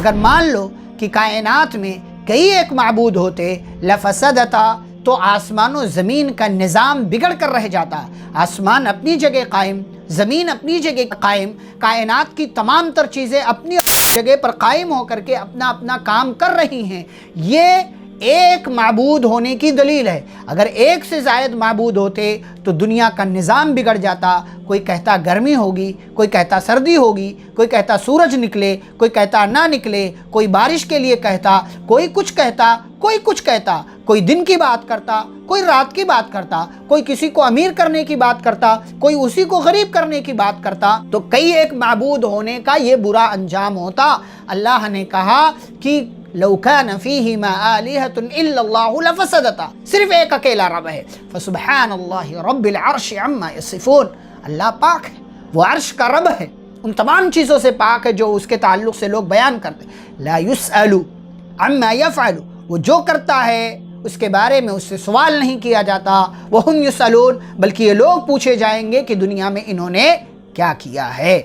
اگر مان لو کہ کائنات میں کئی ایک معبود ہوتے لفسدتا، تو آسمان و زمین کا نظام بگڑ کر رہ جاتا۔ آسمان اپنی جگہ قائم، زمین اپنی جگہ قائم، کائنات کی تمام تر چیزیں اپنی جگہ پر قائم ہو کر کے اپنا اپنا کام کر رہی ہیں۔ یہ ایک معبود ہونے کی دلیل ہے۔ اگر ایک سے زائد معبود ہوتے تو دنیا کا نظام بگڑ جاتا۔ کوئی کہتا گرمی ہوگی، کوئی کہتا سردی ہوگی، کوئی کہتا سورج نکلے، کوئی کہتا نہ نکلے، کوئی بارش کے لیے کہتا، کوئی کچھ کہتا، کوئی کچھ کہتا، کوئی دن کی بات کرتا، کوئی رات کی بات کرتا، کوئی کسی کو امیر کرنے کی بات کرتا، کوئی اسی کو غریب کرنے کی بات کرتا۔ تو کئی ایک معبود ہونے کا یہ برا انجام ہوتا۔ اللہ نے کہا کہ لو کان فیہما آلہۃ الا اللہ لفسدتا، صرف ایک اکیلا رب ہے۔ فسبحان اللہ رب العرش عما یصفون، اللہ پاک ہے، وہ عرش کا رب ہے، ان تمام چیزوں سے پاک ہے جو اس کے تعلق سے لوگ بیان کرتے ہیں۔ لا یسأل عما یفعل، وہ جو کرتا ہے اس کے بارے میں اس سے سوال نہیں کیا جاتا۔ وہم یسألون، بلکہ یہ لوگ پوچھے جائیں گے کہ دنیا میں انہوں نے کیا کیا ہے۔